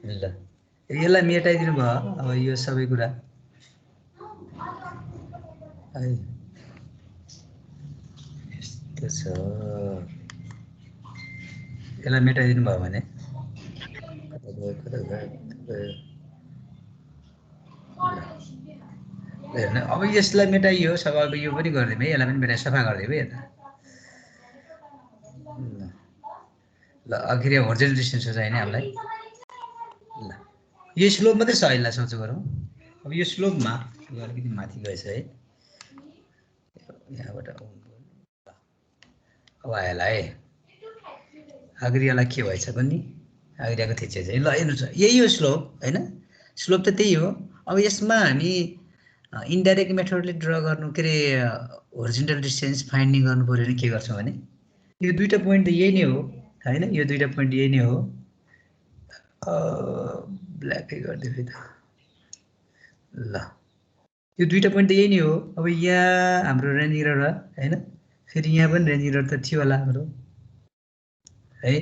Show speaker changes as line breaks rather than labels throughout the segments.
ल यसलाई मेटाइदिनु भयो अब यो सबै कुरा है यस्तो छ यसलाई मेटाइदिनु भयो भने हेर्नु अब यसलाई मेटाइयो सब अब यो पनि गरिदिउँ है यसलाई पनि मेटाइ सफा गरिदिउँ है यता ल आखिर होर्जेन्टल डिस्टेन्स हो चाहिने हामीलाई ल यो स्लोप मात्रै छ यसलाई सोचो गरौँ अब यो स्लोपमा यो अलिकति माथि गएछ है यहाँबाट अब आएला है आग्रियालाई के भएछ पनि आग्रियाको थिचेछ है ल हेर्नुहोस् यही हो स्लोप होइन स्लोप त त्यही हो अब यसमा हामी इन्डाइरेक्ट मेथडले ड्र गर्नु के अरे होरिजोन्टल डिस्टेन्स फाइन्डिङ गर्नु पऱ्यो भने के गर्छौँ भने यो दुईवटा पोइन्ट त यही नै हो होइन यो दुईवटा पोइन्ट यही नै हो ब्ल्याकै गरिदियो फेरि त ल यो दुईवटा पोइन्ट त यही नै हो अब यहाँ हाम्रो रेन्जिङ रड होइन फेरि यहाँ पनि रेन्जिङ रड त थियो होला हाम्रो है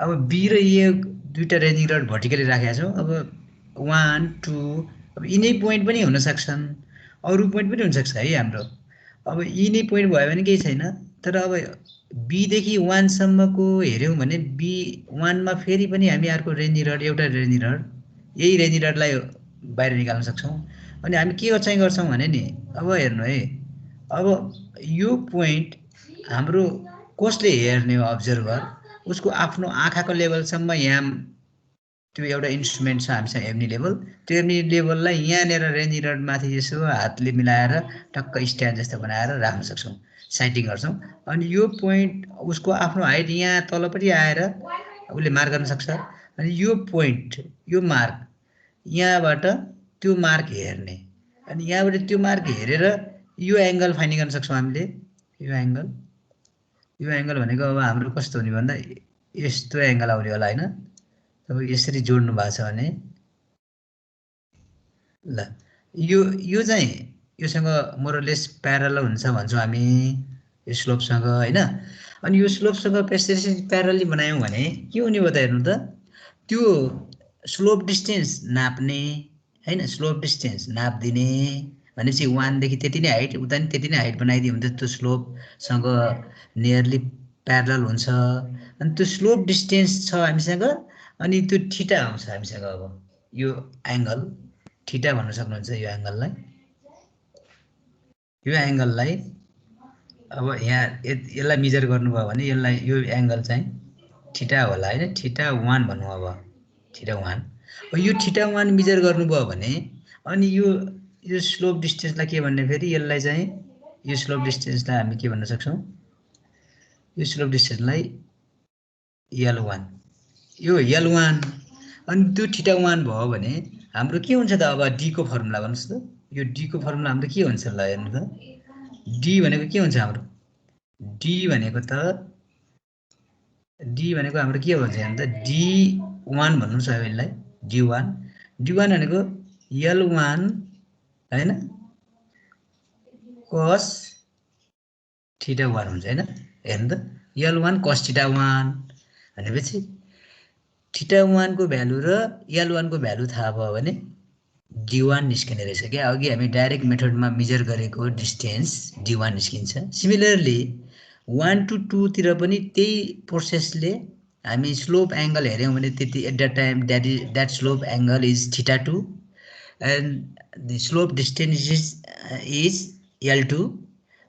अब बी र ए दुईवटा रेन्जिङ रड भर्टिकली राखेका छौँ अब 1 2 अब यिनै पोइन्ट पनि हुन सक्छन् अरू पोइन्ट पनि हुनसक्छ है हाम्रो अब यिनै पोइन्ट भयो भने केही छैन तर अब बीदेखि 1 सम्मको हेऱ्यौँ भने बी 1 मा फेरि पनि हामी अर्को रेन्जिङ रड एउटा रेन्जिङ रड यही रेन्जिङ रडलाई बाहिर निकाल्न सक्छौँ अनि हामी के चाहिँ गर्छौँ भने नि अब हेर्नु है अब यो पोइन्ट हाम्रो कसले हेर्ने हो अब्जर्भर उसको आफ्नो आँखाको लेभलसम्म यहाँ त्यो एउटा इन्स्ट्रुमेन्ट छ हामीसँग एमनी लेभल त्यो एमनी लेभललाई यहाँनिर रेन्जिङ रड माथि यसो हातले मिलाएर टक्क स्ट्यान्ड जस्तो बनाएर राख्न सक्छौँ साइटिङ गर्छौँ अनि यो पोइन्ट उसको आफ्नो हाइट यहाँ तलपट्टि आएर उसले मार्क गर्न सक्छ अनि यो पोइन्ट यो मार्क यहाँबाट त्यो मार्क हेर्ने अनि यहाँबाट त्यो मार्क हेरेर यो एङ्गल फाइन्डिङ गर्न सक्छौँ हामीले यो एङ्गल भनेको अब हाम्रो कस्तो हुने भन्दा यस्तो एङ्गल आउने होला होइन अब यसरी जोड्नु भएको छ भने ल यो चाहिँ योसँग मोरलेस प्यारल हुन्छ भन्छौँ हामी यो स्लोपसँग होइन अनि यो स्लोपसँग प्यारली बनायौँ भने के हुने भयो त हेर्नु त त्यो स्लोप डिस्टेन्स नाप्ने होइन स्लोप डिस्टेन्स नाप्दिने भनेपछि 1 देखि त्यति नै हाइट उता नि त्यति नै हाइट बनाइदियो भने त त्यो स्लोपसँग नियरली प्यारल हुन्छ अनि त्यो स्लोप डिस्टेन्स छ हामीसँग अनि त्यो थीटा आउँछ हामीसँग अब यो एङ्गल थीटा भन्न सक्नुहुन्छ यो एङ्गललाई अब यहाँ यसलाई मेजर गर्नुभयो भने यसलाई यो एङ्गल चाहिँ थीटा होला होइन थीटा 1 भन्नु अब थीटा 1 यो थीटा 1 मेजर गर्नुभयो भने अनि यो स्लोप डिस्टेन्सलाई के भन्ने फेरि यसलाई चाहिँ यो स्लोप डिस्टेन्सलाई हामी के भन्न सक्छौँ यो स्लोप डिस्टेन्सलाई L1 यो L1 अनि त्यो थीटा 1 भयो भने हाम्रो के हुन्छ त अब डी को फर्मुला भन्नुहोस् त यो डी को फर्मुला हाम्रो के हुन्छ ल हेर्नु त डी भनेको के हुन्छ हाम्रो डी भनेको हाम्रो के भन्छ भने त D1 भन्नुहोस् अब यसलाई D1 भनेको L1 हैन cos थीटा 1 हुन्छ हैन हेर्नु त L1 cos थीटा 1 भनेपछि थीटा 1 को भ्यालु र L1 को भ्यालु थाहा भयो भने D1 निस्किने रहेछ के अघि हामी डाइरेक्ट मेथडमा मेजर गरेको डिस्टेन्स D1 निस्किन्छ सिमिलरली 1 to 2 तिर पनि त्यही प्रोसेसले हामी स्लोप एंगल हेर्यौं भने त्यति at the time that slope angle is theta 2 and the slope distance is L2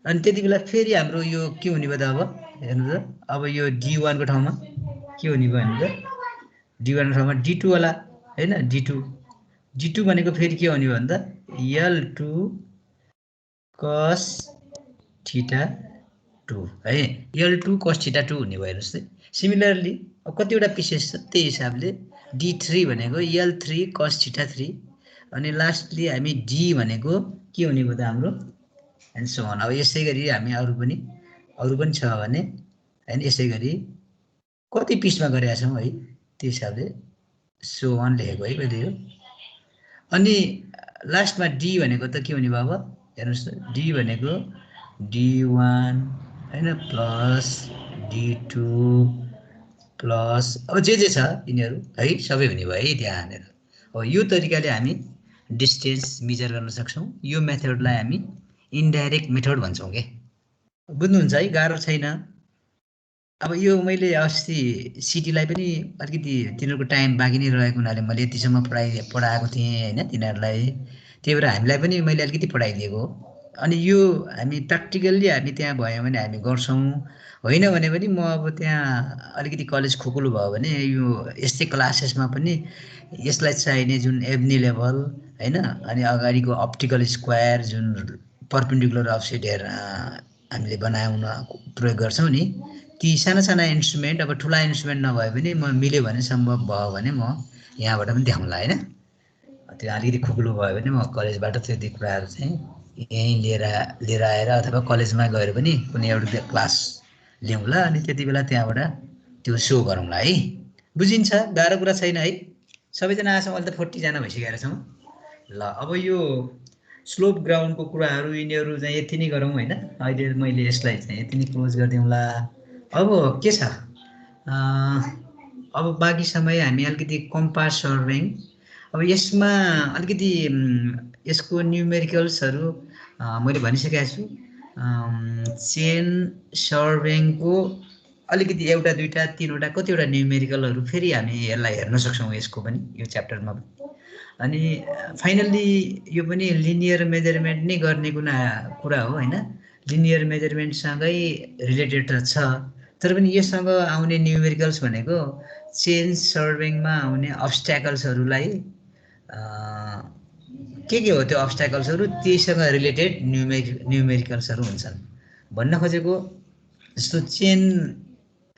अनि त्यति बेला फेरि हाम्रो यो के हुने भयो त अब हेर्नु त अब यो D1 को ठाउँमा के हुने भयो भने त D1 को ठाउँमा D2 होला हैन D2 भनेको फेरि के हुने भयो भने त L2 cos थीटा 2 है L2 cos थीटा 2 हुने भयो हेर्नुस् त सिमिलरली अब कतिवटा पिसेस छ त्यही हिसाबले D3 भनेको L3 cos थीटा 3 अनि लास्टली हामी D भनेको के हुने भयो त हाम्रो एन्ड सो अन अब यसै गरी हामी अरु पनि छ भने हैन यसै गरी कति पिसमा गरेका छौं है त्यो हिसाबले सो अन लेखेको है मैले यो अनि लास्टमा D भनेको त के हुने भयो अब हेर्नुस् त D भनेको D1 हैन प्लस D2 प्लस अब जे छ यिनीहरू है सबै हुने भयो है त्यहाँनिर। अब यो तरिकाले हामी डिस्टेन्स मेजर गर्न सक्छौँ। यो मेथडलाई हामी इन्डाइरेक्ट मेथड भन्छौँ के। बुझ्नुहुन्छ है, गाह्रो छैन। अब यो मैले अस्ति सिटीलाई पनि अलिकति तिनीहरूको टाइम बाँकी नै रहेको हुनाले मैले यतिसम्म पढाएको थिएँ होइन तिनीहरूलाई। त्यही भएर हामीलाई पनि मैले अलिकति पढाइदिएको। अनि यो हामी प्र्याक्टिकल्ली हामी त्यहाँ भयौँ भने हामी गर्छौँ, होइन भने पनि म अब त्यहाँ अलिकति कलेज खुकुलो भयो भने यो यस्तै क्लासेसमा पनि यसलाई चाहिने जुन एब्नी लेभल होइन, अनि अगाडिको अप्टिकल स्क्वायर जुन पर्पेन्डिकुलर अफसेट हेरेर हामीले बनाउन प्रयोग गर्छौँ नि, ती साना साना इन्स्ट्रुमेन्ट अब ठुला इन्स्ट्रुमेन्ट नभए पनि म मिल्यो भने सम्भव भयो भने म यहाँबाट पनि देखाउँला होइन। त्यो अलिकति खुकुलो भयो भने म कलेजबाट त्यो कुराहरू चाहिँ यहीँ लिएर आएर अथवा कलेजमा गएर पनि कुनै एउटा क्लास ल्याउँला अनि त्यति बेला त्यहाँबाट त्यो सो गरौँला है। बुझिन्छ, गाह्रो कुरा छैन है। सबैजना आछौँ, अहिले त 40 जना भइसकेका छौँ। ल अब यो स्लोप ग्राउन्डको कुराहरू यिनीहरू चाहिँ यति नै गरौँ होइन। अहिले मैले यसलाई चाहिँ यति नै क्लोज गरिदिउँला। अब के छ, अब बाँकी समय हामी अलिकति कम्पास सर्भिङ, अब यसमा अलिकति यसको न्युमेरिकल्सहरू मैले भनिसकेको छु। चेन सर्भिङको अलिकति एउटा दुईवटा तिनवटा कतिवटा न्युमेरिकलहरू फेरि हामी यसलाई हेर्न सक्छौँ यसको पनि, यो च्याप्टरमा पनि। अनि फाइनल्ली यो पनि लिनियर मेजरमेन्ट नै गर्ने कुरा हो होइन। लिनियर मेजरमेन्टसँगै रिलेटेड त छ, तर पनि यससँग आउने न्युमेरिकल्स भनेको चेन सर्भिङमा आउने अब्स्ट्याकल्सहरूलाई के हो त्यो अब्स्ट्याकल्सहरू, त्यहीसँग रिलेटेड न्युमेरिकल्सहरू हुन्छन् भन्न खोजेको। जस्तो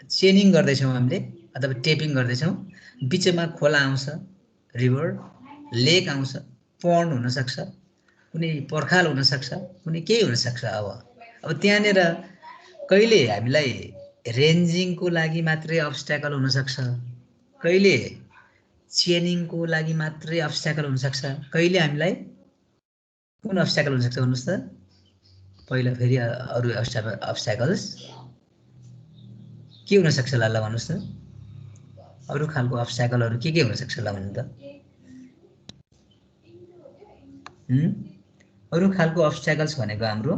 चेनिङ गर्दैछौँ हामीले अथवा टेपिङ गर्दैछौँ, बिचमा खोला आउँछ, रिभर, लेक आउँछ, पन्ड हुनसक्छ, कुनै पर्खाल हुनसक्छ, कुनै केही हुनसक्छ। अब त्यहाँनिर कहिले हामीलाई रेन्जिङको लागि मात्रै अब्स्ट्याकल हुनसक्छ, कहिले चेनिङको लागि मात्रै अब्स्ट्याकल हुनसक्छ, कहिले हामीलाई कुन अब्स्ट्याकल हुनसक्छ भन्नुहोस् त। पहिला फेरि अरू अब्स्ट्याकल्स के हुनसक्छ ल भन्नुहोस् त, अरू खालको अब्स्ट्याकलहरू के हुनसक्छ ल भन्नु त। अरू खालको अब्स्ट्याकल्स भनेको हाम्रो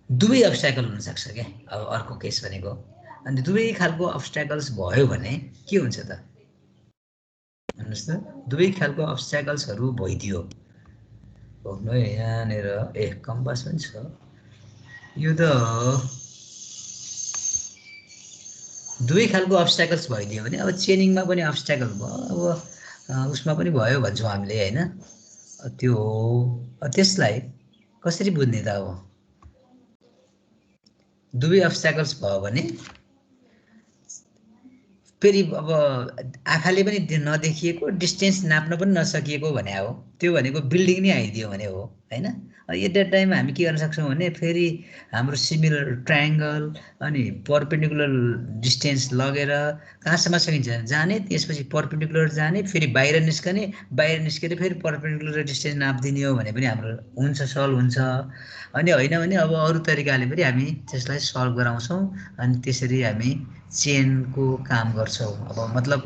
दुवै अब्स्ट्याकल हुनसक्छ क्या। अब अर्को केस भनेको, अनि दुवै खालको अब्स्ट्याकल्स भयो भने के हुन्छ त भन्नुहोस् त। दुवै खालको अब्स्ट्याकल्सहरू भइदियो भन्नु यहाँनिर कम्पास पनि छ, यो त दुवै खालको अब्स्ट्याकल्स भइदियो भने अब चेनिङमा पनि अब्स्ट्याकल भयो, अब उसमा पनि भयो भन्छौँ हामीले होइन। त्यो हो, त्यसलाई कसरी बुझ्ने त। अब दुवै अब्स्ट्याकल्स भयो भने फेरि अब आँखाले पनि नदेखिएको, डिस्टेन्स नाप्न पनि नसकिएको भने हो, त्यो भनेको बिल्डिङ नै आइदियो भने हो होइन। एट द्याट टाइम हामी के गर्न सक्छौँ भने फेरि हाम्रो सिमिलर ट्रायङ्गल अनि पर्पेन्डिकुलर डिस्टेन्स लगेर कहाँसम्म सकिन्छ जाने, त्यसपछि पर्पेन्डिकुलर जाने, फेरि बाहिर निस्कने, बाहिर निस्केर फेरि पर्पेन्डिकुलर डिस्टेन्स नापिदिने हो भने पनि हाम्रो हुन्छ, सल्भ हुन्छ। अनि होइन भने अब अरू तरिकाले पनि हामी त्यसलाई सल्भ गराउँछौँ, अनि त्यसरी हामी चेनको काम गर्छौँ। अब मतलब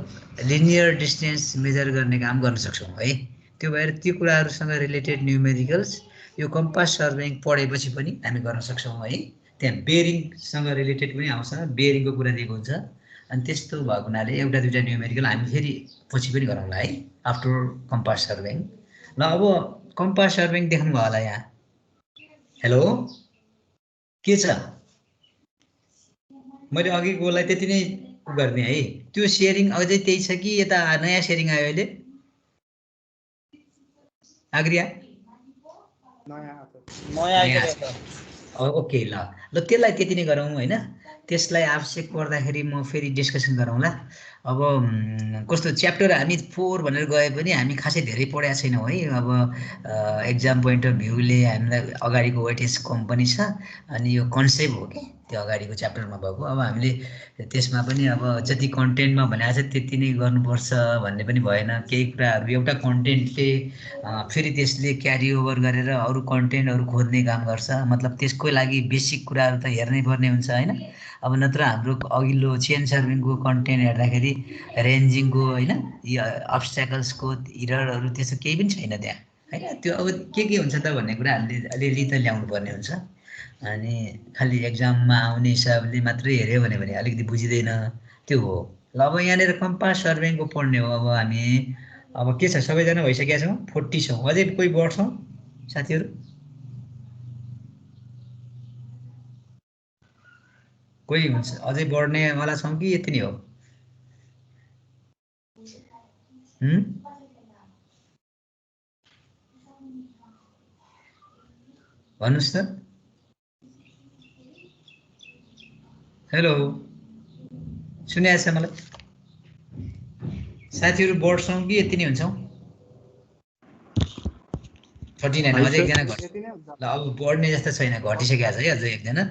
लिनियर डिस्टेन्स मेजर गर्ने काम गर्न सक्छौँ है। त्यो भएर त्यो कुराहरूसँग रिलेटेड न्युमेरिकल्स यो कम्पास सर्भिङ पढेपछि पनि हामी गर्न सक्छौँ है। त्यहाँ बेरिङसँग रिलेटेड पनि आउँछ, बेरिङको कुरा दिएको हुन्छ। अनि त्यस्तो भएको हुनाले एउटा दुईवटा न्युमेरिकल हामी फेरि पछि पनि गरौँला है आफ्टर कम्पास सर्भिङ। ल अब कम्पास सर्भिङ देख्नुभयो होला यहाँ। हेलो, के छ, मैले अघिकोलाई त्यति नै गर्ने है। त्यो सेयरिङ अझै त्यही छ कि यता नयाँ सेयरिङ आयो अहिले आग्रिया? ओके, ल त्यसलाई त्यति नै गरौँ होइन। त्यसलाई आवश्यक पर्दाखेरि म फेरि डिस्कसन गरौँला। अब कस्तो च्याप्टर हामी 4 भनेर गए पनि हामी खासै धेरै पढाएको छैनौँ है। अब एक्जाम पोइन्ट अफ भ्यूले हामीलाई अगाडिको वेटेज कम पनि छ, अनि यो कन्सेप्ट हो कि त्यो अगाडिको च्याप्टरमा भएको। अब हामीले त्यसमा पनि अब जति कन्टेन्टमा भनेको छ त्यति नै गर्नुपर्छ भन्ने पनि भएन। केही कुराहरू एउटा कन्टेन्टले फेरि त्यसले क्यारी ओभर गरेर अरू कन्टेन्टहरू खोज्ने काम गर्छ। मतलब त्यसको लागि बेसिक कुराहरू त हेर्नै पर्ने हुन्छ होइन। अब नत्र हाम्रो अघिल्लो चेन सर्भिङको कन्टेन्ट हेर्दाखेरि रेन्जिङको होइन अब्स्ट्याकल्सको इररहरू त्यस्तो केही पनि छैन त्यहाँ होइन। त्यो अब के हुन्छ त भन्ने कुरा हामीले अलिअलि त ल्याउनु पर्ने हुन्छ। अनि खालि एक्जाममा आउने हिसाबले मात्रै हेऱ्यो भने अलिकति बुझिँदैन, त्यो हो। ल अब यहाँनिर कम्पास सर्भिङको पढ्ने हो। अब हामी अब के छ, सबैजना भइसकेका छौँ, 40 छौँ। अझै कोही बढ्छौँ साथीहरू? कोही हुन्छ अझै बढ्नेवाला छौँ कि यति नै हो? भन्नुहोस् त। हेलो, सुनिएको छ मलाई? साथीहरू बढ्छौँ कि यति नै हुन्छौँ? 39 अझै एकजना घट। ल अब बढ्ने जस्तो छैन, घटिसकेको छ है अझै एकजना।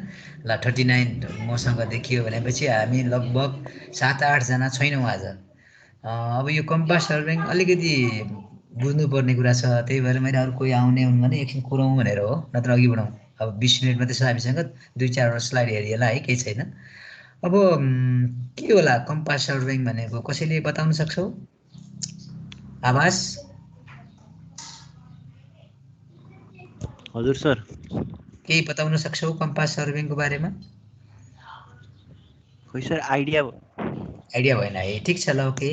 ल 39 मसँग देखियो भनेपछि हामी लगभग 7-8 जना छैनौँ आज। अब यो कम्पास सर्भिङ अलिकति बुझ्नुपर्ने कुरा छ, त्यही भएर मैले अरू कोही आउने हुन् भने एकछिन कुरौँ भनेर हो, नत्र अघि बढौँ। अब 20 मिनट मात्रै छ हामीसँग, 2-4वटा स्लाइड हेरिएला है, केही छैन। अब के होला कम्पास सर्भिङ भनेको, कसैले बताउन सक्छौ? आवाज?
हजुर सर,
केही बताउन सक्छौ कम्पास सर्भिङको बारेमा?
खै सर, आइडिया
भएन है, ठिक छ। ल ओके,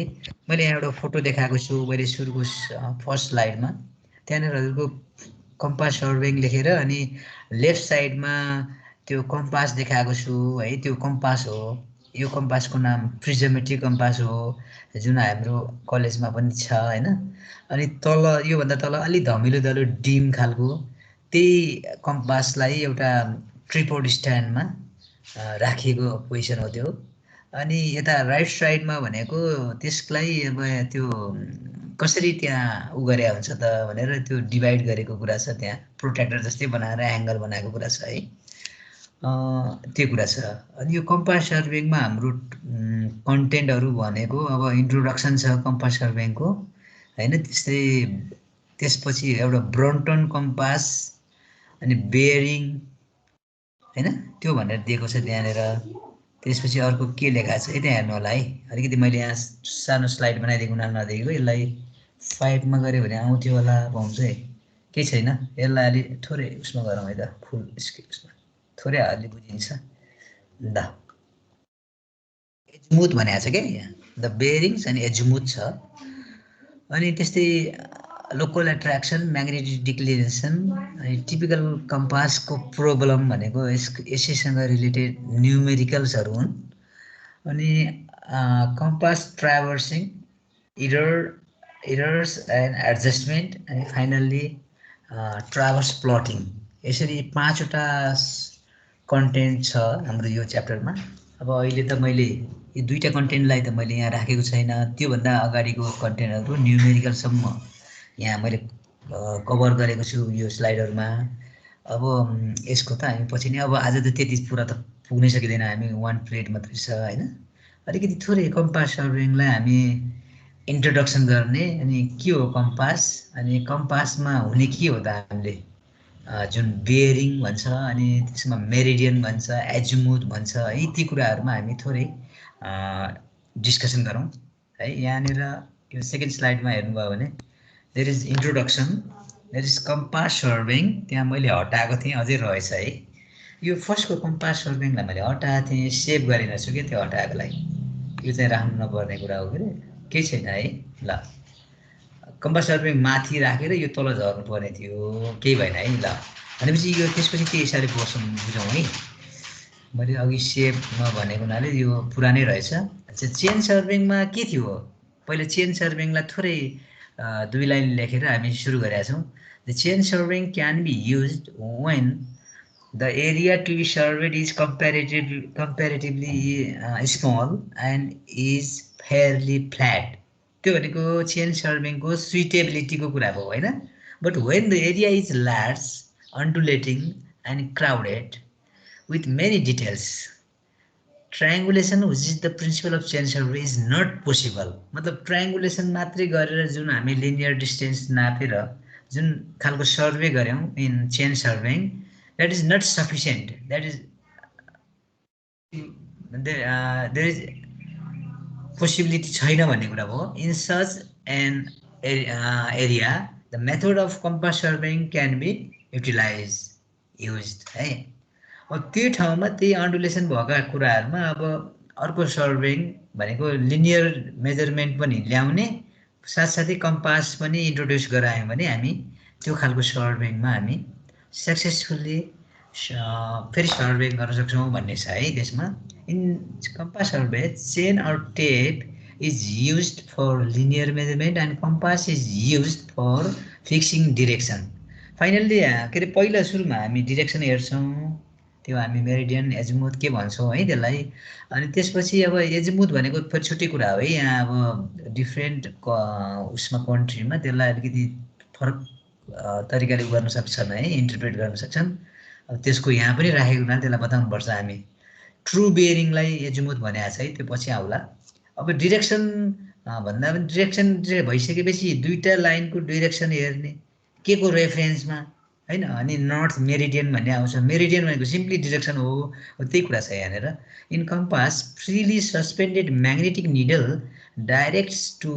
मैले यहाँ एउटा फोटो देखाएको छु मैले सुरुको फर्स्ट स्लाइडमा। त्यहाँनिर हजुरको कम्पास सर्भिङ लेखेर अनि लेफ्ट साइडमा त्यो कम्पास देखाएको छु है, त्यो कम्पास हो। यो कम्पासको नाम प्रिजमेट्रिक कम्पास हो, जुन हाम्रो कलेजमा पनि छ होइन। अनि तल योभन्दा तल अलिक धमिलो धमिलो डिम खालको त्यही कम्पासलाई एउटा ट्रिपोड स्ट्यान्डमा राखिएको पोजिसन हो त्यो। अनि यता राइट साइडमा भनेको त्यसलाई अब त्यो कसरी त्यहाँ उ गरे हुन्छ त भनेर त्यो डिभाइड गरेको कुरा छ, त्यहाँ प्रोट्र्याक्टर जस्तै बनाएर एङ्गल बनाएको कुरा छ है, त्यो कुरा छ। अनि यो कम्पास सर्भिङमा हाम्रो कन्टेन्टहरू भनेको अब इन्ट्रोडक्सन छ कम्पास सर्भिङको होइन, त्यस्तै त्यसपछि एउटा ब्रन्टन कम्पास अनि बेयरिङ होइन त्यो भनेर दिएको छ त्यहाँनिर। त्यसपछि अर्को के लेखाएको छ त्यहाँ हेर्नु होला है। अलिकति मैले यहाँ सानो स्लाइड बनाइदिएको हुनाले नदेखेको, यसलाई 5मा गऱ्यो भने आउँथ्यो होला, पाउँछ है, केही छैन। यसलाई अलि थोरै उसमा गरौँ है त, फुल स्क्रिन उसमा थोरै अलि बुझिन्छ। ल एजुमुथ भनेको छ क्या यहाँ, द बेयरिङ्स अनि एजुमुथ छ। अनि त्यस्तै लोकल एट्र्याक्सन, म्याग्नेटिक डिक्लिनेसन अनि टिपिकल कम्पासको प्रोब्लम भनेको यसैसँग रिलेटेड न्युमेरिकल्सहरू हुन्। अनि कम्पास ट्राभर्सिङ, इरर्स एन्ड एडजस्टमेन्ट अनि फाइनल्ली ट्राभर्स प्लटिङ, यसरी 5वटा कन्टेन्ट छ हाम्रो यो च्याप्टरमा। अब अहिले त मैले यो 2टा कन्टेन्टलाई त मैले यहाँ राखेको छैन, त्योभन्दा अगाडिको कन्टेन्टहरू न्युमेरिकलसम्म यहाँ मैले कभर गरेको छु यो स्लाइडहरूमा। अब यसको त हामी पछि नै, अब आज त त्यति पुरा त पुग्नै सकिँदैन, हामी 1 प्लेट मात्रै छ होइन। अलिकति थोरै कम्पास सर्भिङलाई हामी इन्ट्रोडक्सन गर्ने, अनि के हो कम्पास, अनि कम्पासमा हुने के हो त हामीले जुन बेयरिङ भन्छ अनि त्यसमा मेरिडियन भन्छ, एजुमुथ भन्छ है, ती कुराहरूमा हामी थोरै डिस्कसन गरौँ है। यहाँनिर यो सेकेन्ड स्लाइडमा हेर्नुभयो भने there is introduction, there is compass surveying, त्यहाँ मैले हटाएको थिएँ अझै रहेछ है। यो फर्स्टको कम्पास सर्भिङलाई मैले हटाएको थिएँ, सेभ गरेन छु कि त्यो हटाएकोलाई, यो चाहिँ राख्नु नपर्ने कुरा हो कि केही छैन है। ल कम्पास सर्भिङ माथि राखेर यो तल झर्नु पर्ने थियो, केही भएन है। ल भनेपछि यो त्यसपछि के हिसाबले बस्छौँ बुझौँ है। मैले अघि सेभ नभनेको हुनाले यो पुरानै रहेछ। अच्छा, चेन सर्भिङमा के थियो, पहिला चेन सर्भिङलाई थोरै 2 लाइन लेखेर हामी सुरु गरेका छौँ। The chain surveying can be used when the area to be surveyed is comparatively small and is fairly flat. त्यो भनेको चेन सर्भिङको सुइटेबिलिटीको कुरा भयो होइन। But when the area is large, undulating and crowded, with many details. Triangulation, which is the principle of chain survey, is not possible. मतलब triangulation मात्रै गरेर जुन हामी linear distance नापेर जुन खालको सर्वे गर्यौं in chain surveying, that is not sufficient. That is there is possibility छैन भन्ने कुरा हो. In such an area, the method of compass surveying can be used है. अब त्यो ठाउँमा त्यही अन्डुलेसन भएका कुराहरुमा अब अर्को सर्वेइङ भनेको लिनियर मेजरमेन्ट पनि ल्याउने साथसाथै कम्पास पनि इन्ट्रोड्युस गरायौं भने हामी त्यो खालको सर्वेइङमा हामी सक्सेसफुली फेरि सर्वे गर्न सक्छौं भन्ने छ है त्यसमा. In compass survey, chain or tape is used for linear measurement and compass is used for fixing direction. Finally, के रे पहिला सुरुमा हामी डाइरेक्सन हेर्छौं, त्यो हामी मेरिडियन एजिमुथ के भन्छौं है त्यसलाई. अनि त्यसपछि अब एजिमुथ भनेको फेरि छुट्टै कुरा हो है. यहाँ अब डिफरेन्ट उसमा कन्ट्रीमा त्यसलाई अलिकति फरक तरिकाले गर्न सक्छन् है, इन्टरप्रेट गर्न सक्छन्. अब त्यसको यहाँ पनि राखेको हुनाले त्यसलाई बताउनु पर्छ हामी. ट्रु बेयरिङलाई एजिमुथ भनेको छ है, त्यो पछि आउला. अब डाइरेक्सन भन्दा पनि डाइरेक्सन चाहिँ भइसकेपछि दुईटा लाइनको डाइरेक्सन हेर्ने के को रेफरेन्समा हैन. अनि नर्थ मेरिडियन भन्ने आउँछ. मेरिडियन भनेको सिम्पली डाइरेक्सन हो, त्यही कुरा छ यहाँनेर. In compass, freely suspended magnetic needle directs to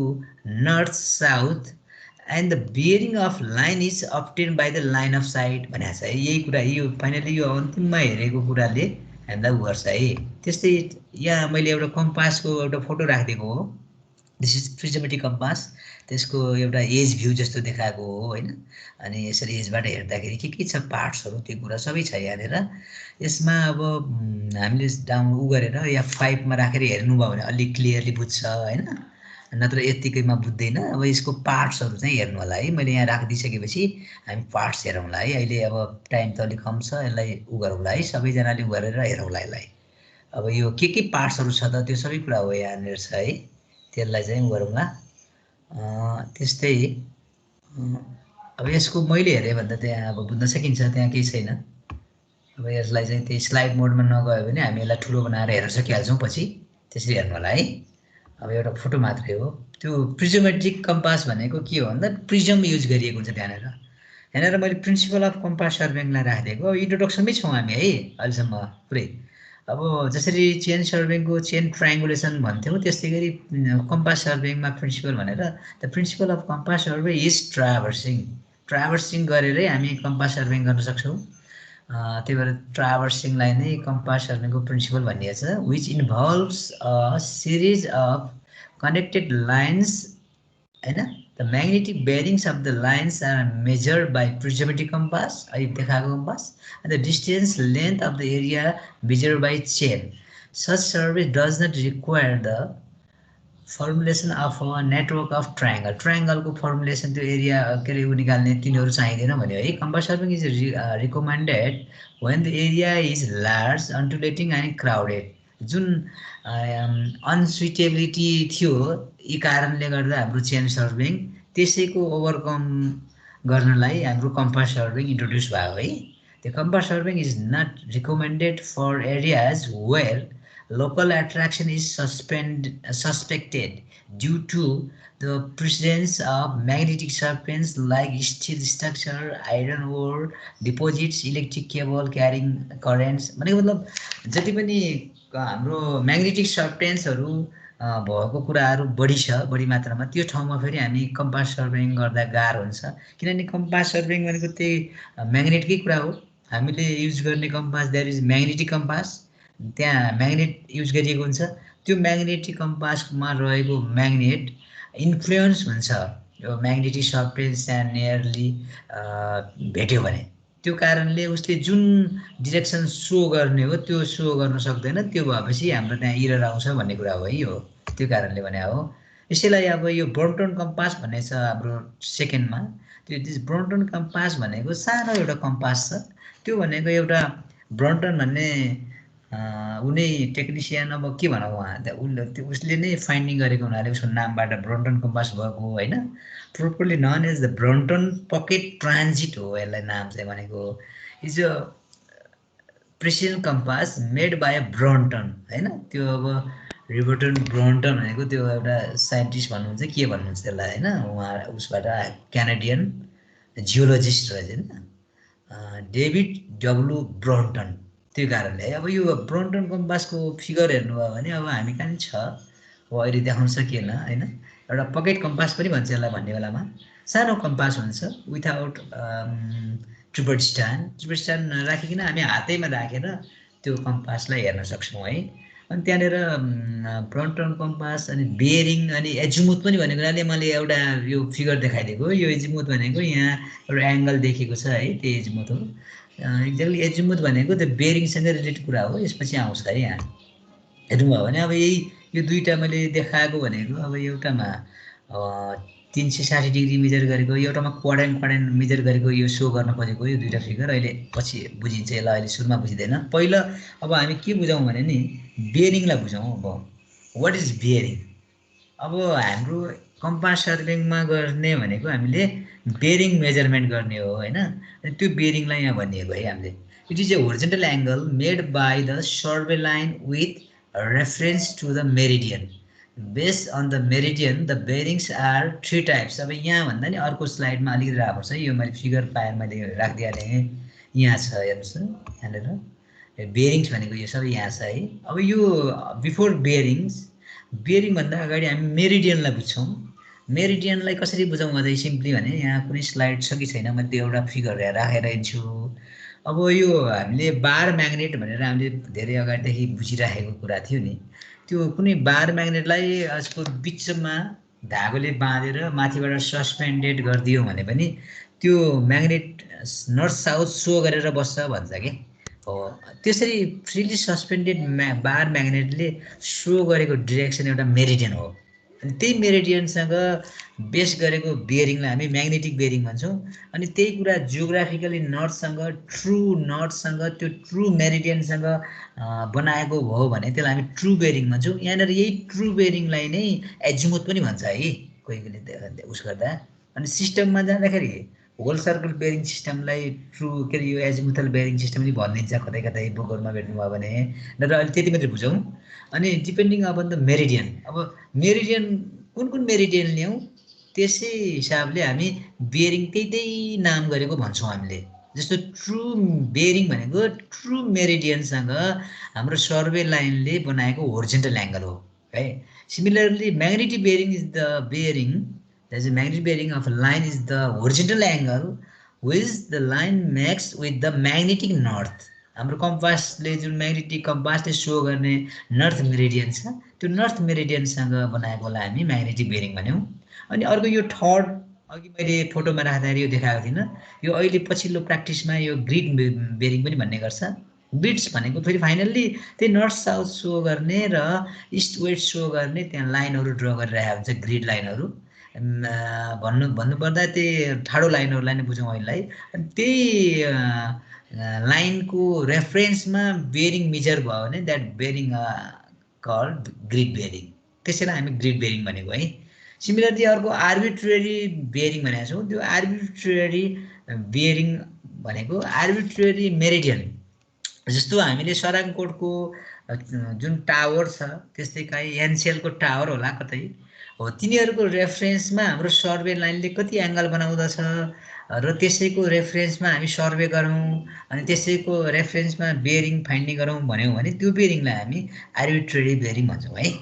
north south and the bearing of line is obtain by the line of sight भनेको छ है. यही कुरा यो फाइनली यो अन्तिममा हेरेको कुराले हामीलाई गर्छ है. त्यस्तै यहाँ मैले एउटा कम्पासको एउटा फोटो राखिदिएको हो. This is prismatic compass. त्यसको एउटा एज भ्यू जस्तो देखाएको हो हैन. अनि यसरी एजबाट हेर्दाखेरि के छ पार्ट्सहरु त्यो कुरा सबै छ यहाँनेर. यसमा अब हामीले डाउन गरेर या 5 मा राखेर हेर्नुभयो भने अलि क्लियरली बुझ्छ हैन, नत्र यतिकैमा बुझ्दैन. अब यसको पार्ट्सहरु चाहिँ हेर्नु होला है. मैले यहाँ राखिदिसकेपछि हामी पार्ट्स हेरौँला है. अहिले अब टाइम त अलि कम छ, यसलाई गरौँला है, सबैजनाले गरेर हेरौँला यसलाई. अब यो के पार्ट्सहरु छ त त्यो सबै कुरा हो यहाँनेर छ है. त्यसलाई चाहिँ गरौँला. त्यस्तै अब यसको मैले हेरे भन्दा त्यहाँ अब बुझ्न सकिन्छ, त्यहाँ केही छैन. अब यसलाई चाहिँ त्यही स्लाइड मोडमा नगयो भने हामी यसलाई ठुलो बनाएर हेर्न सकिहाल्छौँ पछि. त्यसरी हेर्नु होला है. अब एउटा फोटो मात्रै हो. त्यो प्रिजमेट्रिक कम्पास भनेको के हो भन्दा प्रिजम युज गरिएको हुन्छ त्यहाँनेर. यहाँनेर मैले प्रिन्सिपल अफ कम्पास सर्वेइङलाई राखिदिएको. इन्ट्रोडक्सनमै छौँ हामी है अहिलेसम्म पुरै. अब जसरी चेन सर्वेइङको चेन ट्रायङ्गुलेसन भन्थ्यौँ, त्यस्तै गरी कम्पास सर्वेइङमा प्रिन्सिपल भनेर the principle of compass survey is traversing गरेरै हामी कम्पास सर्वेइङ गर्न सक्छौँ. त्यही भएर ट्राभर्सिङलाई नै कम्पास सर्वेइङको प्रिन्सिपल भनिएको छ. Which involves a series of connected lines हैन. The magnetic bearings of the lines are measured by prismatic compass, अहिले देखाएको compass, and the distance length of the area measured by chain. Such survey does not require the formulation of a network of triangle. Triangle को formulation त्यो area के रे निकाल्ने तिनीहरु चाहिँदैन भन्यो है. Compass surveying is recommended when the area is large, undulating and crowded. जुन अनसुइटेबिलिटी थियो यी कारणले गर्दा हाम्रो चेन सर्वेइङ त्यसैको ओभरकम गर्नलाई हाम्रो कम्पास सर्वेइङ इन्ट्रोड्युस भयो है. The compass surveying is not recommended for areas where local attraction is suspected due to the presence of magnetic surface like steel structure, iron ore deposits, electric cable carrying currents. भनेको मतलब जति पनि हाम्रो magnetic सर्फेन्सहरु भएको कुराहरु बढी छ, बढी मात्रामा, त्यो ठाउँमा फेरि हामी कम्पास सर्वेइङ गर्दा गाह्रो हुन्छ. किनभने कम्पास सर्वेइङ भनेको त्यही म्याग्नेटकै कुरा हो. हामीले युज गर्ने compass there is magnetic compass. त्यहाँ म्याग्नेट युज गरिएको हुन्छ. त्यो म्याग्नेटिक कम्पासमा रहेको म्याग्नेट इन्फ्लुएन्स हुन्छ यो म्याग्नेटिक सर्फेस एन्ड नियरली भेट्यो भने. त्यो कारणले उसले जुन डाइरेक्सन सो गर्ने हो त्यो सो गर्न सक्दैन. त्यो भएपछि हाम्रो त्यहाँ एरर आउँछ भन्ने कुरा हो है. यो त्यो कारणले भने हो. यसैलाई अब यो ब्रोन्टन कम्पास भन्ने छ हाम्रो सेकेन्डमा. त्यो ब्रोन्टन कम्पास भनेको सानो एउटा कम्पास छ. त्यो भनेको एउटा ब्रोन्टन भन्ने उनी टेक्निसियन अब के भनौँ उहाँ उसले नै फाइन्डिङ गरेको हुनाले उसको नामबाट ब्रोन्टन कम्पास भएको हैन. Properly known as the Brunton pocket transit हो यसलाई नाम चाहिँ भनेको. Is precision compass made by Brunton हैन त्यो अब रिबर्टन ब्रन्टन भनेको त्यो एउटा साइन्टिस्ट भन्नुहुन्छ के भन्नुहुन्छ त्यसलाई हैन उहाँ उसबाट क्यानाडियन जियोलोजिस्ट रहेछ हैन डेभिड डब्लु ब्रन्टन त्यो कारणले है अब यो ब्रन्टन कम्पासको फिगर हेर्नुभयो भने अब हामी कहाँ छ हो अहिले देखाउन सकिएन हैन एउटा पकेट कम्पास पनि भन्छ यसलाई भन्ने बेलामा सानो कम्पास हुन्छ विथआउट ट्रिपल स्ट्यान्ड राखिकन हामी हातैमा राखेर त्यो कम्पासलाई हेर्न सक्छौँ है अनि त्यहाँनिर ब्रन्टन कम्पास अनि बेरिङ अनि एजिमुथ पनि भनेको हुनाले मैले एउटा यो फिगर देखाइदिएको यो एजिमुथ भनेको यहाँ एउटा एङ्गल देखेको छ है त्यो एजिमुथ हो एक्ज्याक्टली एजिमुथ भनेको त्यो बेरिङसँग रिलेटेड कुरा हो यसपछि आउँछ है यहाँ हेर्नुभयो भने अब यही यो दुईवटा मैले देखाएको भनेको अब एउटामा 360 डिग्री मेजर गरेको एउटामा क्वाड्रेन्ट मेजर गरेको यो सो गर्न खोजेको यो दुईवटा फिगर अहिले पछि बुझिन्छ यसलाई अहिले सुरुमा बुझिँदैन पहिला अब हामी के बुझौँ भने नि बेरिङलाई बुझौँ अब वाट इज बेरिङ अब हाम्रो कम्पास सर्कलिङमा गर्ने भनेको हामीले बेरिङ मेजरमेन्ट गर्ने हो हैन अनि त्यो बेरिङलाई यहाँ भनिएको है हामीले it is a horizontal angle made by the survey line with reference to the meridian based on the meridian the bearings are 3 types अब यहाँ भन्दा नि अर्को स्लाइडमा अलिकति राख्नु छ यो मैले फिगर पाएर मैले राखिदिइहालेँ यहाँ छ हेर्नुहोस् न यहाँनिर बेरिङ्स भनेको यो सबै यहाँ छ है अब यो बिफोर बेरिङभन्दा अगाडि हामी मेरिडियनलाई बुझ्छौँ मेरिडियनलाई कसरी बुझौँ अझै सिम्पली भने यहाँ कुनै स्लाइड छ कि छैन मैले त्यो एउटा फिगर राखेर हिँड्छु अब यो हामीले बार म्याग्नेट भनेर हामीले धेरै अगाडिदेखि बुझिराखेको कुरा थियो नि त्यो कुनै बार म्याग्नेटलाई यसको बिचमा धागोले बाँधेर माथिबाट सस्पेन्डेड गरिदियो भने पनि त्यो म्याग्नेट नर्थ साउथ सो गरेर बस्छ भन्छ कि हो त्यसरी फ्रिली सस्पेन्डेड बार म्याग्नेटले सो गरेको डिरेक्सन एउटा मेरिडियन हो अनि त्यही मेरिडियनसँग बेस गरेको बेरिङलाई हामी म्याग्नेटिक बेरिङ भन्छौँ अनि त्यही कुरा जियोग्राफिकली नर्थसँग त्यो ट्रु मेरिडियनसँग बनाएको हो भने त्यसलाई हामी ट्रु बेरिङ भन्छौँ यहाँनिर यही ट्रु बेरिङलाई नै एजिमुथ पनि भन्छ है कोही कोहीले उस गर्दा अनि सिस्टममा जाँदाखेरि होल सर्कल बेरिङ सिस्टमलाई ट्रु के अरे यो एजिमुथल बेरिङ सिस्टम पनि भनिदिन्छ कतै कतै बुकहरूमा भेट्नुभयो भने र अहिले त्यति मात्रै बुझौँ अनि डिपेन्डिङ अपन द मेरिडियन अब मेरिडियन कुन मेरिडियन ल्याउँ त्यसै हिसाबले हामी बेरिङ त्यही नाम गरेको भन्छौँ हामीले जस्तो ट्रु बेरिङ भनेको ट्रु मेरिडियनसँग हाम्रो सर्वे लाइनले बनाएको होरिजेन्टल एङ्गल हो है similarly magnetic bearing is the bearing There's a magnetic bearing of a line is the horizontal angle which the line makes with the magnetic north. हाम्रो कम्पासले जुन magnetic कम्पासले so गर्ने north meridian छ त्यो north मेरिडियनसँग बनाएकोलाई हामी magnetic bearing भन्यौँ अनि अर्को यो थर्ड अघि मैले फोटोमा राख्दाखेरि यो देखाएको थिइनँ यो अहिले पछिल्लो प्र्याक्टिसमा यो ग्रिड बेरिङ पनि भन्ने गर्छ ग्रिड्स भनेको फेरि फाइनल्ली त्यही नर्थ साउथ सो गर्ने र इस्ट वेस्ट सो गर्ने त्यहाँ लाइनहरू ड्र गरिरहेको हुन्छ ग्रिड लाइनहरू भन्नुपर्दा त्यही ठाडो लाइनहरूलाई नै बुझौँ अहिलेलाई अनि त्यही लाइनको रेफरेन्समा बेरिङ मेजर भयो भने that bearing called grid bearing त्यसैलाई हामी ग्रिड बेरिङ भनेको है सिमिलरली अर्को आर्बिट्रेरी बेरिङ भनेको छौँ त्यो आर्बिट्रेरी बेरिङ भनेको आर्बिट्रेरी मेरिडियन जस्तो हामीले सराङकोटको जुन टावर छ त्यस्तै काहीँ एनसिएलको टावर होला कतै हो तिनीहरूको रेफरेन्समा हाम्रो सर्वे लाइनले कति एङ्गल बनाउँदछ र त्यसैको रेफरेन्समा हामी सर्वे गरौँ अनि त्यसैको रेफरेन्समा बेरिङ फाइन्डिङ गरौँ भन्यौँ भने त्यो बेरिङलाई हामी आर्बिट्रेरी बेरिङ भन्छौँ है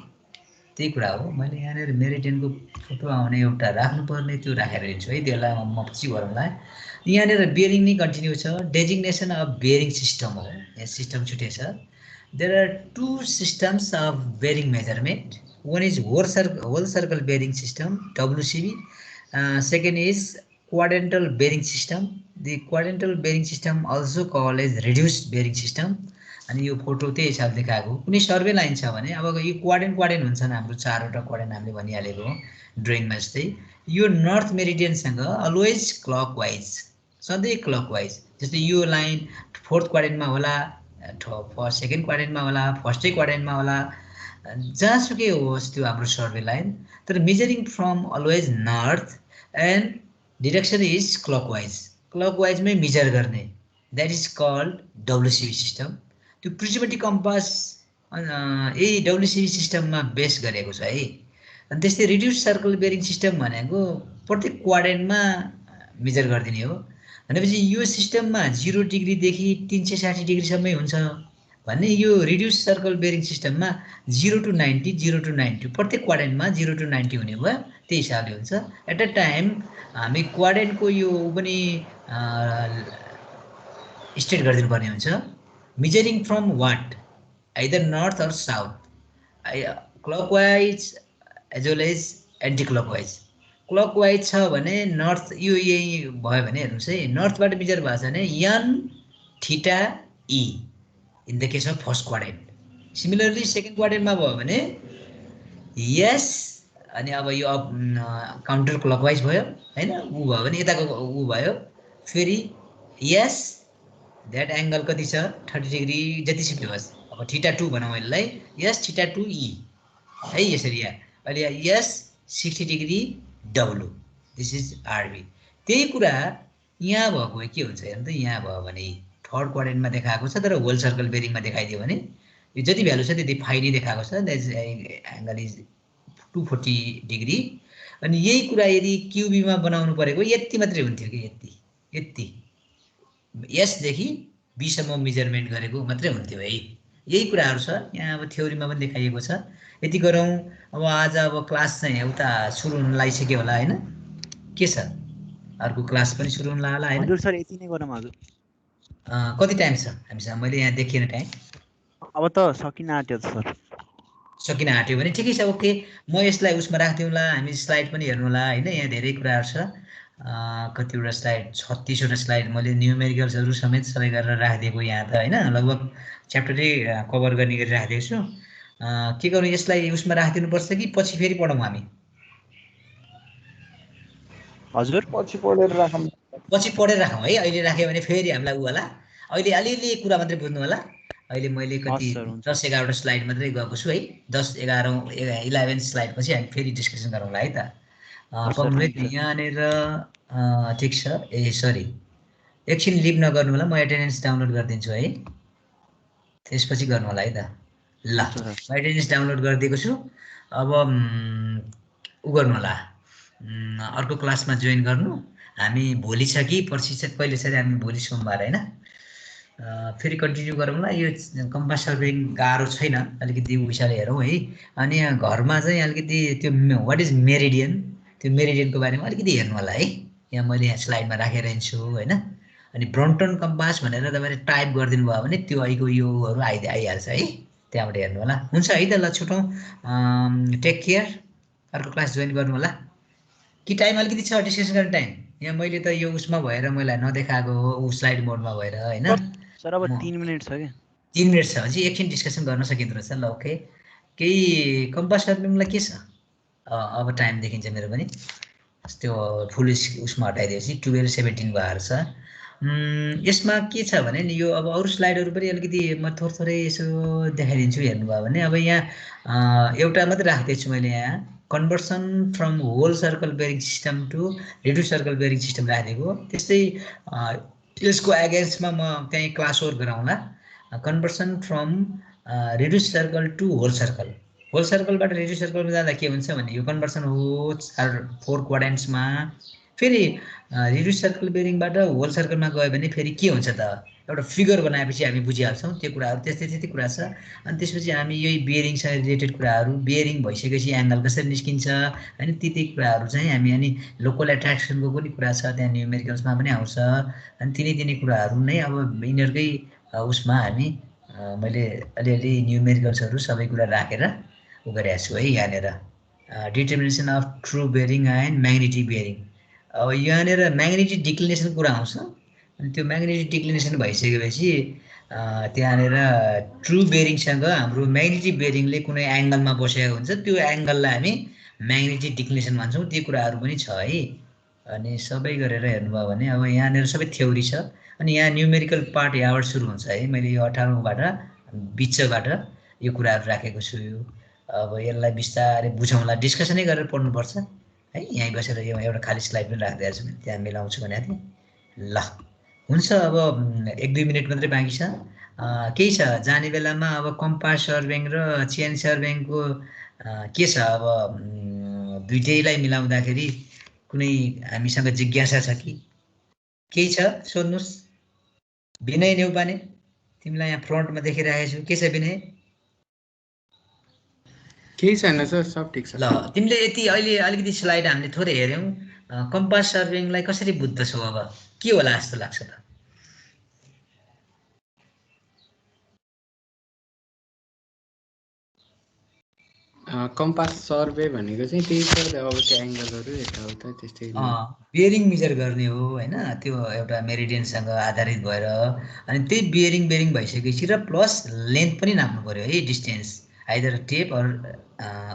त्यही कुरा हो मैले यहाँनिर मेरिडियनको फोटो आउने एउटा राख्नुपर्ने त्यो राखेर हिँड्छु है त्यसलाई म पछि गरौँला यहाँनिर बेरिङ नै कन्टिन्यू छ डेजिग्नेसन अफ बेरिङ सिस्टम हो यहाँ सिस्टम छुट्टै छ there are 2 systems of bearing measurement one is whole circle bearing system WCB second is quadrantal bearing system the quadrantal bearing system also called as reduced bearing system अनि यो photo त्यही हिसाबले देखाएको कुनै सर्वे लाइन छ भने अब यो क्वाड्रेन्ट हुन्छन् हाम्रो चारवटा क्वाड्रेन्ट हामीले भनिहालेको हो ड्रइङमा जस्तै यो नर्थ मेरिडियनसँग अलवेज क्लकवाइज सधैँ क्लकवाइज जस्तै यो लाइन फोर्थ क्वाड्रेन्टमा होला सेकेन्ड क्वाड्रेन्टमा होला फर्स्टै क्वाड्रेन्टमा होला जहाँसुकै होस् त्यो हाम्रो सर्वे लाइन तर measuring from always north end direction is क्लकवाइजमै मेजर गर्ने that is called WCB system. त्यो प्रिजिमेटिक कम्पास यही डब्लुसिबी सिस्टममा बेस गरेको छ है। अनि त्यस्तै रिड्युस सर्कल बेरिङ सिस्टम भनेको प्रत्येक क्वाड्रेन्टमा मेजर गरिदिने हो। भनेपछि यो सिस्टममा 0 डिग्रीदेखि 360 डिग्रीसम्मै हुन्छ भन्ने यो रिड्युस सर्कल बेरिङ सिस्टममा 0 to 90 0 to 90 प्रत्येक क्वाड्रेन्टमा 0 to 90 हुने भयो। त्यही हिसाबले हुन्छ। एट अ टाइम हामी क्वाड्रेन्टको यो पनि स्टेट गरिदिनु पर्ने हुन्छ। Measuring from what either north or south, clockwise as well as anticlockwise. Clockwise छ भने नर्थ यो यही भयो भने हेर्नुहोस् है, नर्थबाट मेजर भएको छ भने N theta E in the case of first quadrant. Similarly second क्वाड्रेन्टमा भयो भने यस, अनि अब यो काउन्टर क्लकवाइज भयो हैन, ऊ भयो भने यताको ऊ भयो फेरि यस, द्याट एङ्गल कति छ 30 डिग्री जति सिफ्ट होस्। अब थीटा 2 भनौँ यसलाई, यस थीटा 2 ई है, यसरी यहाँ अहिले यस 60 degree W, this is RB. त्यही कुरा यहाँ भएको के हुन्छ हेर्नु त, यहाँ भयो भने थर्ड क्वाड्रेन्टमा देखाएको छ तर होल सर्कल बेरिङमा देखाइदियो भने यो जति भ्यालु छ त्यति फाइ नै देखाएको छ, that is angle is 240 degree. अनि यही कुरा यदि क्युबीमा बनाउनु परेको यति मात्रै हुन्थ्यो कि यति यसदेखि बीसम्म मेजरमेन्ट गरेको मात्रै हुन्थ्यो है। यही कुराहरू छ यहाँ, अब थ्योरीमा पनि देखाइएको छ। यति गरौँ। अब आज अब क्लास चाहिँ उता सुरु हुन लागिसक्यो होला हैन, के छ अर्को क्लास पनि सुरु हुन लाग्यो होला हैन?
हजुर सर यति नै गरौँ हजुर।
कति टाइम छ हामीसँग? मैले यहाँ देखिएन टाइम।
अब त सकिन आँट्यो सर।
सकिन आँट्यो भने ठिकै छ, ओके। म यसलाई उसमा राख्दिउँला, हामी स्लाइड पनि हेर्नु होला हैन। यहाँ धेरै कुराहरू छ, कतिवटा स्लाइड 36वटा स्लाइड मैले न्युमेरिकल्सहरू समेत सबै गरेर राखिदिएको यहाँ त हैन, लगभग च्याप्टरै कभर गर्ने गरी राखिदिएको छु। के गर्नु, यसलाई उसमा राखिदिनुपर्छ कि पछि फेरि पढौँ हामी?
हजुर पछि पढेर राखौँ।
पछि पढेर राखौँ है, अहिले राख्यो भने फेरि हामीलाई उ होला। अहिले अलिअलि कुरा मात्रै बुझ्नु होला। अहिले मैले कति 10-11वटा स्लाइड मात्रै गएको छु है, 10-11 स्लाइड पछि हामी फेरि डिस्कसन गरौँला है त। यहाँनिर ठिक छ। ए सरी, एकछिन लिभ नगर्नु होला, म एटेन्डेन्स डाउनलोड गरिदिन्छु है, त्यसपछि गर्नु होला है त। ल, म एटेन्डेन्स डाउनलोड गरिदिएको छु। अब उ गर्नु होला, अर्को क्लासमा जोइन गर्नु। हामी भोलि छ कि पर्सि छ, कहिले छ हामी भोलि सोमबार हैन, फेरि कन्टिन्यू गरौँला। यो कम्पास सर्भिङ गाह्रो छैन, अलिकति विषयले हेरौँ है। अनि यहाँ घरमा चाहिँ अलिकति त्यो वाट इज मेरिडियन, त्यो मेरिडियनको बारेमा अलिकति हेर्नु होला है। यहाँ मैले यहाँ स्लाइडमा राखेर हिँड्छु होइन। अनि ब्रम्पटन कम्पास भनेर तपाईँले टाइप गरिदिनु भयो भने त्यो अहिलेको योहरू आइहाल्छ है, त्यहाँबाट हेर्नु होला। हुन्छ है त, ल छुटौँ, टेक केयर। अर्को क्लास जोइन गर्नु होला कि टाइम अलिकति छ डिस्कसन गर्ने टाइम? यहाँ मैले त यो उसमा भएर मलाई नदेखाएको हो, ऊ स्लाइड मोडमा भएर होइन।
सर अब 3 मिनट छ क्या।
3 मिनट छ अझै, एकछिन डिस्कसन गर्न सकिँदो रहेछ। ल ओके, केही कम्पास सर्भिङलाई के छ? अब टाइम देखिन्छ मेरो पनि, त्यो फुल उसमा हटाइदिएपछि 12:17 भएर छ। यसमा के छ भने नि, यो अब अरू स्लाइडहरू पनि अलिकति म थोरै यसो देखाइदिन्छु, हेर्नुभयो भने। अब यहाँ एउटा मात्रै राख्दैछु मैले, यहाँ conversion from whole circle bearing system to reduce circle bearing system राखिदिएको। त्यस्तै यसको एगेन्स्टमा म त्यहीँ क्लास वर्क गराउँला, conversion from reduce circle to whole circle. Whole सर्कलबाट रिड्युस सर्कलमा जाँदा के हुन्छ भने यो कन्भर्सन हो 4 क्वाड्रेन्ट्समा। फेरि रिड्युस सर्कल बेरिङबाट होल सर्कलमा गयो भने फेरि के हुन्छ त, एउटा फिगर बनाएपछि हामी बुझिहाल्छौँ त्यो कुराहरू। त्यस्तै कुरा छ। अनि त्यसपछि हामी यही बेरिङसँग रिलेटेड कुराहरू, बेरिङ भइसकेपछि एङ्गल कसरी निस्किन्छ होइन, ती कुराहरू चाहिँ हामी, अनि लोकल एट्र्याक्सनको पनि कुरा छ त्यहाँ, न्युमेरिकल्समा पनि आउँछ। अनि तिनै कुराहरू नै अब यिनीहरूकै उसमा हामी मैले अलिअलि न्युमेरिकल्सहरू सबै कुरा राखेर उ गरेको छु है। यहाँनिर determination of true bearing and magnetic bearing. अब यहाँनिर म्याग्नेटिक डिक्लिनेसन कुरा आउँछ। अनि त्यो म्याग्नेटिक डिक्लिनेसन भइसकेपछि त्यहाँनिर ट्रु बेरिङसँग हाम्रो म्याग्नेटिक बेरिङले कुनै एङ्गलमा बसेको हुन्छ, त्यो एङ्गललाई हामी म्याग्नेटिक डिक्लिनेसन भन्छौँ। त्यो कुराहरू पनि छ है। अनि सबै गरेर हेर्नुभयो भने अब यहाँनिर सबै थ्योरी छ। अनि यहाँ न्युमेरिकल पार्ट यहाँबाट सुरु हुन्छ है। मैले यो 18बाट बिचबाट यो कुराहरू राखेको छु। अब यसलाई बिस्तारै बुझौँला, डिस्कसनै गरेर पढ्नुपर्छ है। यहीँ बसेर यो एउटा खाली स्लाइड पनि राखिदिएको छु, त्यहाँ मिलाउँछु भनेको थिएँ। ल हुन्छ अब 1-2 मिनट मात्रै बाँकी छ। केही छ जाने बेलामा अब कम्पास सर्भिङ र चेन सर्भिङको के छ अब दुईटैलाई मिलाउँदाखेरि कुनै हामीसँग जिज्ञासा छ कि केही छ सोध्नुहोस्। विनय नेउपाने तिमीलाई यहाँ फ्रन्टमा देखिरहेको छु, के छ विनय?
केही छैन सर, सब ठिक छ।
ल तिमीले यति अहिले अलिकति स्लाइड हामीले थोरै हेऱ्यौँ, कम्पास सर्भिङलाई कसरी बुझ्दछौ? अब के होला जस्तो लाग्छ त?
कम्पास सर्वे भनेको चाहिँ त्यही छ, अब त्यो एङ्गलहरू यताउता त्यस्तै
बियरिङ मेजर गर्ने हो होइन, त्यो एउटा मेरिडियनसँग आधारित भएर अनि त्यही बियरिङ भइसकेपछि र प्लस लेन्थ पनि नाप्नु पर्यो है, डिस्टेन्स आइदर टेप अर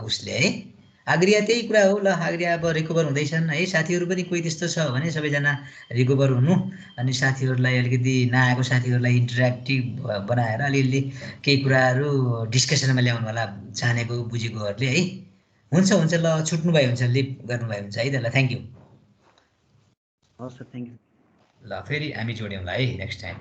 उसले है। आग्रिया त्यही कुरा हो। ल आग्रिया अब रिकभर हुँदैछन् है, साथीहरू पनि कोही त्यस्तो छ भने सबैजना रिकभर हुनु, अनि साथीहरूलाई अलिकति नआएको साथीहरूलाई इन्टरेक्टिभ बनाएर अलिअलि केही कुराहरू डिस्कसनमा ल्याउनु होला जानेको बुझेकोहरूले है। हुन्छ ल छुट्नुभयो हुन्छ, लिभ गर्नुभयो हुन्छ है त। ल थ्याङ्क यू।
हस् सर, थ्याङ्क यू।
ल फेरि हामी जोड्यौँला है नेक्स्ट टाइम।